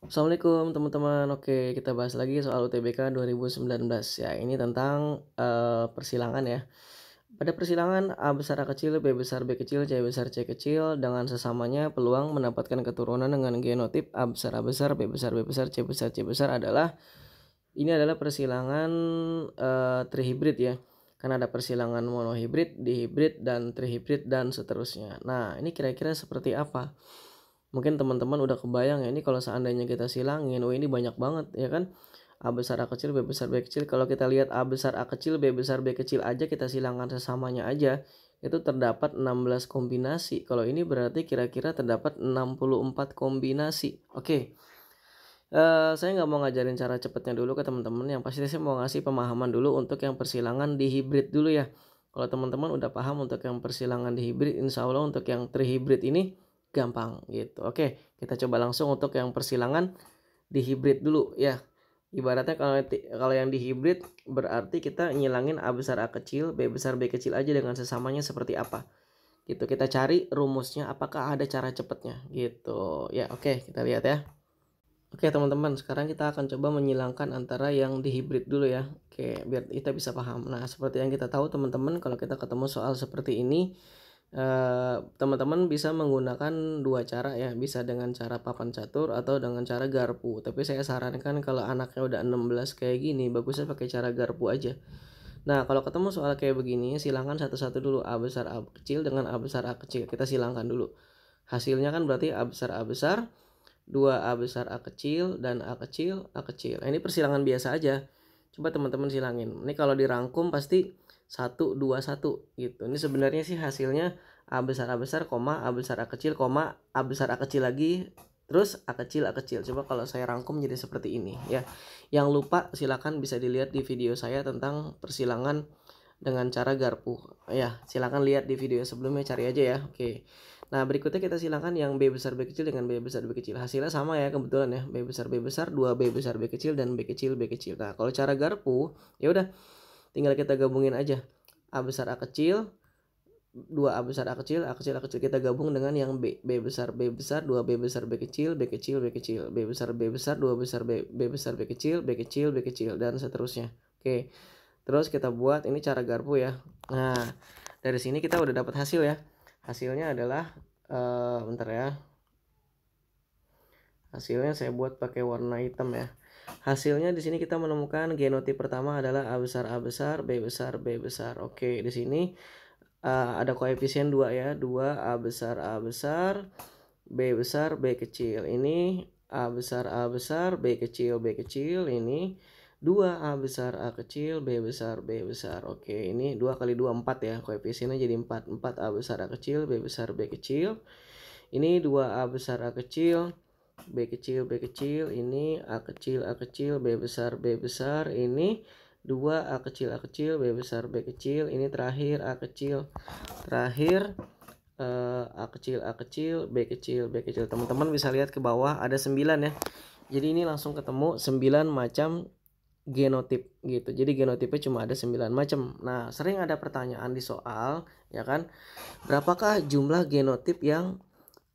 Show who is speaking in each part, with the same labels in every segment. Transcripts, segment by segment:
Speaker 1: Assalamualaikum teman-teman. Oke, kita bahas lagi soal UTBK 2019 ya. Ini tentang persilangan ya. Pada persilangan A besar A kecil, B besar B kecil, C besar C kecil dengan sesamanya peluang mendapatkan keturunan dengan genotip A besar B besar B besar C besar adalah adalah persilangan trihibrid ya. Karena ada persilangan monohibrid, dihibrid dan trihibrid dan seterusnya. Nah, ini kira-kira seperti apa? Mungkin teman-teman udah kebayang ya, ini kalau seandainya kita silangin, oh ini banyak banget ya kan. A besar A kecil, B besar B kecil. Kalau kita lihat A besar A kecil, B besar B kecil aja kita silangkan sesamanya aja, itu terdapat 16 kombinasi. Kalau ini berarti kira-kira terdapat 64 kombinasi. Oke. Saya nggak mau ngajarin cara cepetnya dulu ke teman-teman. Yang pasti saya mau ngasih pemahaman dulu untuk yang persilangan di hibrid dulu ya. Kalau teman-teman udah paham untuk yang persilangan di hibrid, insya Allah untuk yang trihibrid ini gampang gitu. Oke, kita coba langsung untuk yang persilangan di hibrid dulu ya. Ibaratnya kalau yang di hibrid berarti kita ngilangin A besar A kecil, B besar B kecil aja dengan sesamanya seperti apa. Gitu. Kita cari rumusnya apakah ada cara cepetnya gitu. Ya, oke, kita lihat ya. Oke teman-teman, sekarang kita akan coba menyilangkan antara yang di hibrid dulu ya. Oke, biar kita bisa paham. Nah, seperti yang kita tahu teman-teman, kalau kita ketemu soal seperti ini, teman-teman bisa menggunakan dua cara ya. Bisa dengan cara papan catur atau dengan cara garpu. Tapi saya sarankan kalau anaknya udah 16 kayak gini, bagusnya pakai cara garpu aja. Nah, kalau ketemu soal kayak begini, silangkan satu-satu dulu. A besar A kecil dengan A besar A kecil. Kita silangkan dulu. Hasilnya kan berarti A besar, 2A besar A kecil, dan A kecil, A kecil. Nah, ini persilangan biasa aja. Coba teman-teman silangin. Ini kalau dirangkum pasti 1, 2, 1 gitu. Ini sebenarnya sih hasilnya A besar, A besar A kecil, A besar A kecil lagi, terus A kecil, A kecil. Coba kalau saya rangkum jadi seperti ini ya. Yang lupa silakan bisa dilihat di video saya tentang persilangan dengan cara garpu. Ya, silakan lihat di video sebelumnya, cari aja ya. Oke. Nah, berikutnya kita silakan yang B besar B kecil dengan B besar B kecil. Hasilnya sama ya kebetulan ya. B besar, 2B besar B kecil dan B kecil B kecil. Nah, kalau cara garpu, ya udah tinggal kita gabungin aja. A besar A kecil, 2A besar A kecil, A kecil A kecil kita gabung dengan yang B besar B besar, 2B besar B kecil, B kecil B kecil, B besar B besar, 2 besar B besar B kecil, B kecil B kecil dan seterusnya. Oke. Terus kita buat ini cara garpu ya. Nah, dari sini kita udah dapat hasil ya. Hasilnya adalah bentar ya. Hasilnya saya buat pakai warna hitam ya. Hasilnya di sini kita menemukan genotip pertama adalah A besar A besar, B besar B besar. Oke, di sini ada koefisien 2 ya. 2 A besar, B besar B kecil. Ini A besar, B kecil B kecil. Ini 2A besar A kecil, B besar B besar. Oke, ini 2 kali 2 4 ya. Koefisiennya jadi 4. 4A besar A kecil, B besar B kecil. Ini 2A besar A kecil, B kecil B kecil. Ini A kecil A kecil, B besar B besar. Ini 2 A kecil B besar B kecil. Ini terakhir A kecil. Terakhir A kecil B kecil B kecil. Teman-teman bisa lihat ke bawah ada 9 ya. Jadi ini langsung ketemu 9 macam genotip gitu. Jadi genotipnya cuma ada 9 macam. Nah, sering ada pertanyaan di soal ya kan, berapakah jumlah genotip yang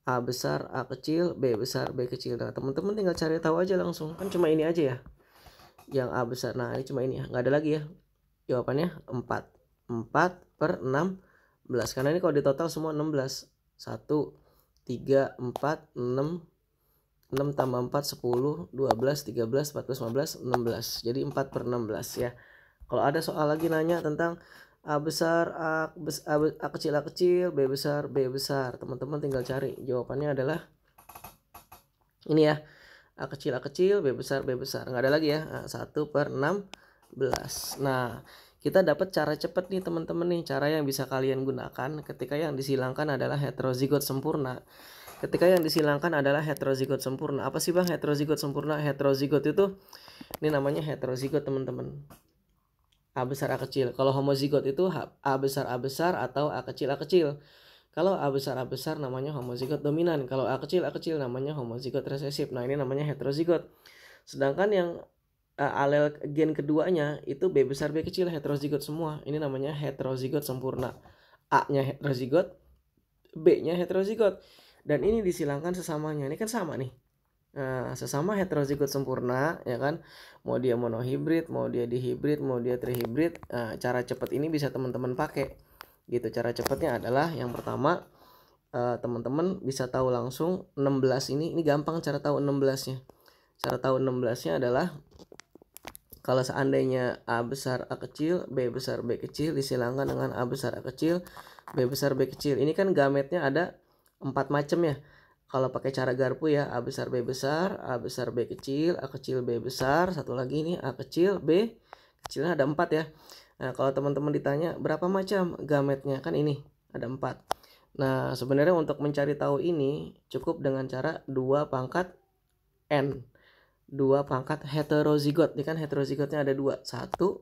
Speaker 1: A besar A kecil B besar B kecil. Nah, teman-teman tinggal cari tahu aja langsung. Kan cuma ini aja ya. Yang A besar. Nah, ini cuma ini ya. Nggak ada lagi ya. Jawabannya 4. 4 per 16. Karena ini kalau di total semua 16. 1, 3, 4, 6. 6 tambah 4, 10, 12, 13, 14, 15, 16. Jadi 4 per 16 ya. Kalau ada soal lagi nanya tentang A besar, A kecil, B besar, B besar. Teman-teman tinggal cari. Jawabannya adalah ini ya. A kecil, B besar, B besar. Nggak ada lagi ya. Nah, 1 per 16. Nah, kita dapat cara cepat nih teman-teman nih. Cara yang bisa kalian gunakan ketika yang disilangkan adalah heterozigot sempurna. Ketika yang disilangkan adalah heterozigot sempurna. Apa sih bang heterozigot sempurna? Heterozigot itu, ini namanya heterozigot teman-teman. A besar A kecil. Kalau homozigot itu A besar atau A kecil. Kalau A besar namanya homozigot dominan. Kalau A kecil namanya homozigot resesif. Nah, ini namanya heterozigot. Sedangkan yang alel gen keduanya itu B besar B kecil heterozigot semua. Ini namanya heterozigot sempurna. A-nya heterozigot, B-nya heterozigot. Dan ini disilangkan sesamanya. Ini kan sama nih. Sesama heterozigot sempurna ya kan, mau dia monohibrid, mau dia dihibrid, mau dia trihibrid, cara cepat ini bisa teman-teman pakai gitu. Cara cepatnya adalah yang pertama, teman-teman bisa tahu langsung 16 ini gampang cara tahu 16-nya. Cara tahu 16-nya adalah kalau seandainya A besar A kecil, B besar B kecil disilangkan dengan A besar A kecil, B besar B kecil. Ini kan gametnya ada 4 macam ya. Kalau pakai cara garpu ya, A besar B besar, A besar B kecil, A kecil B besar, satu lagi nih A kecil B kecilnya ada 4 ya. Nah, kalau teman-teman ditanya berapa macam gametnya, kan ini ada 4. Nah, sebenarnya untuk mencari tahu ini cukup dengan cara 2 pangkat N. 2 pangkat heterozigot. Ini kan heterozigotnya ada 2. 1,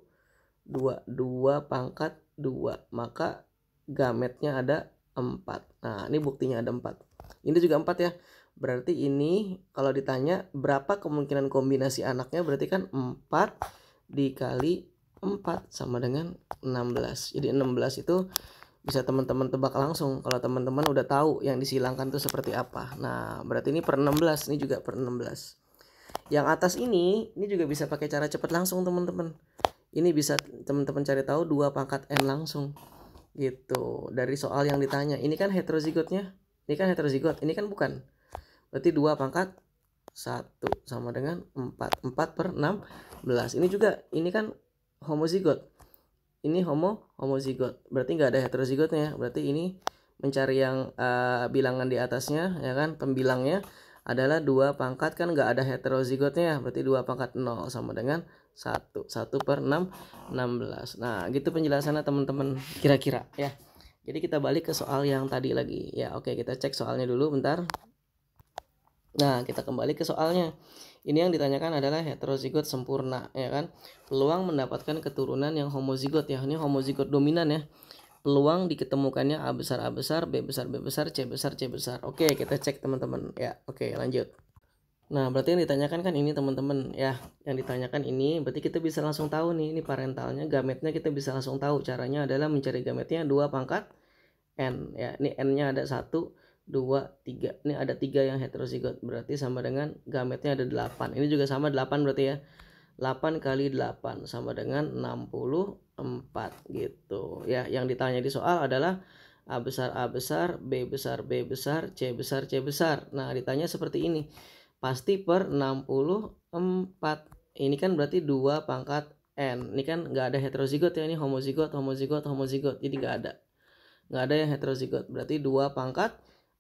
Speaker 1: 2. 2 pangkat 2. Maka gametnya ada 4. Nah, ini buktinya ada 4. Ini juga 4 ya. Berarti ini kalau ditanya berapa kemungkinan kombinasi anaknya, berarti kan 4 dikali 4 sama dengan 16. Jadi 16 itu bisa teman-teman tebak langsung kalau teman-teman udah tahu yang disilangkan itu seperti apa. Nah, berarti ini per 16, ini juga per 16. Yang atas ini juga bisa pakai cara cepat langsung teman-teman. Ini bisa teman-teman cari tahu 2 pangkat N langsung gitu dari soal yang ditanya. Ini kan heterozigotnya, ini kan heterozigot, ini kan bukan. Berarti 2 pangkat 1 sama dengan 4. 4 per 16. Ini juga, ini kan homozigot. Ini homozigot. Berarti nggak ada heterozigotnya. Berarti ini mencari yang bilangan di atasnya ya kan, pembilangnya adalah 2 pangkat, kan nggak ada heterozigotnya, berarti 2 pangkat 0 sama dengan 1. 1 per 6, 16. Nah, gitu penjelasannya teman-teman kira-kira ya. Jadi kita balik ke soal yang tadi lagi. Ya, oke, kita cek soalnya dulu bentar. Nah, kita kembali ke soalnya. Ini yang ditanyakan adalah heterozigot sempurna ya kan. Peluang mendapatkan keturunan yang homozigot ya. Ini homozigot dominan ya. Peluang diketemukannya A besar, B besar, C besar. Oke, kita cek teman-teman ya. Oke, lanjut. Nah, berarti yang ditanyakan kan ini teman-teman ya. Yang ditanyakan ini berarti kita bisa langsung tahu nih, ini parentalnya, gametnya kita bisa langsung tahu. Caranya adalah mencari gametnya 2 pangkat N ya. Ini N-nya ada 1, 2, 3. Ini ada 3 yang heterozigot, berarti sama dengan gametnya ada 8. Ini juga sama 8 berarti ya. 8 kali 8 sama dengan 64 gitu ya. Yang ditanya di soal adalah A besar, B besar, C besar. Nah, ditanya seperti ini. Pasti per 64. Ini kan berarti 2 pangkat N. Ini kan nggak ada heterozigot ya, ini homozigot. Jadi nggak ada. Nggak ada yang heterozigot. Berarti 2 pangkat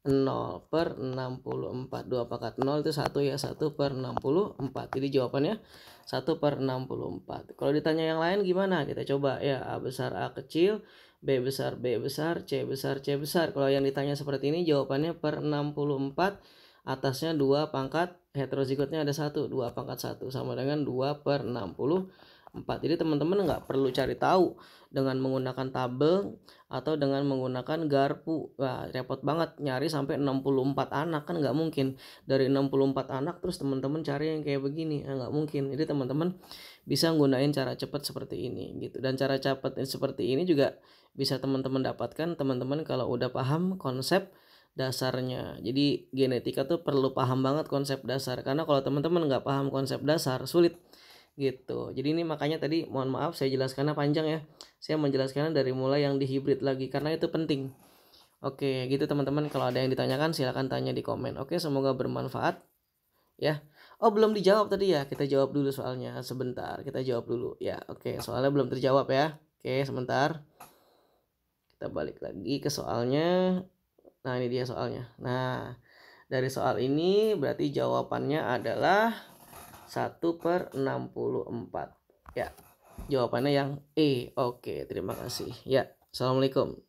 Speaker 1: 0 per 64. 2 pangkat 0 itu 1 ya. 1 per 64. Jadi jawabannya 1 per 64. Kalau ditanya yang lain gimana? Kita coba ya. A besar A kecil, B besar B besar, C besar. Kalau yang ditanya seperti ini jawabannya per 64. Atasnya 2 pangkat, heterozigotnya ada 1. 2 pangkat 1 sama dengan 2 per 64. Jadi teman-teman nggak perlu cari tahu dengan menggunakan tabel atau dengan menggunakan garpu. Wah, repot banget nyari sampai 64 anak, kan nggak mungkin. Dari 64 anak terus teman-teman cari yang kayak begini, nggak mungkin. Jadi teman-teman bisa nggunain cara cepat seperti ini gitu. Dan cara cepat seperti ini juga bisa teman-teman dapatkan teman-teman kalau udah paham konsep dasarnya. Jadi genetika tuh perlu paham banget konsep dasar, karena kalau teman-teman nggak paham konsep dasar sulit gitu. Jadi ini makanya tadi mohon maaf saya jelaskannya panjang ya. Saya menjelaskannya dari mulai yang dihibrid lagi karena itu penting. Oke, gitu teman-teman. Kalau ada yang ditanyakan silahkan tanya di komen. Oke, semoga bermanfaat ya. Oh, belum dijawab tadi ya. Kita jawab dulu soalnya sebentar. Kita jawab dulu ya. Oke, soalnya belum terjawab ya. Oke, sebentar. Kita balik lagi ke soalnya. Nah, ini dia soalnya. Nah, dari soal ini berarti jawabannya adalah 1 per 64. Ya, jawabannya yang E. Oke, terima kasih. Ya, assalamualaikum.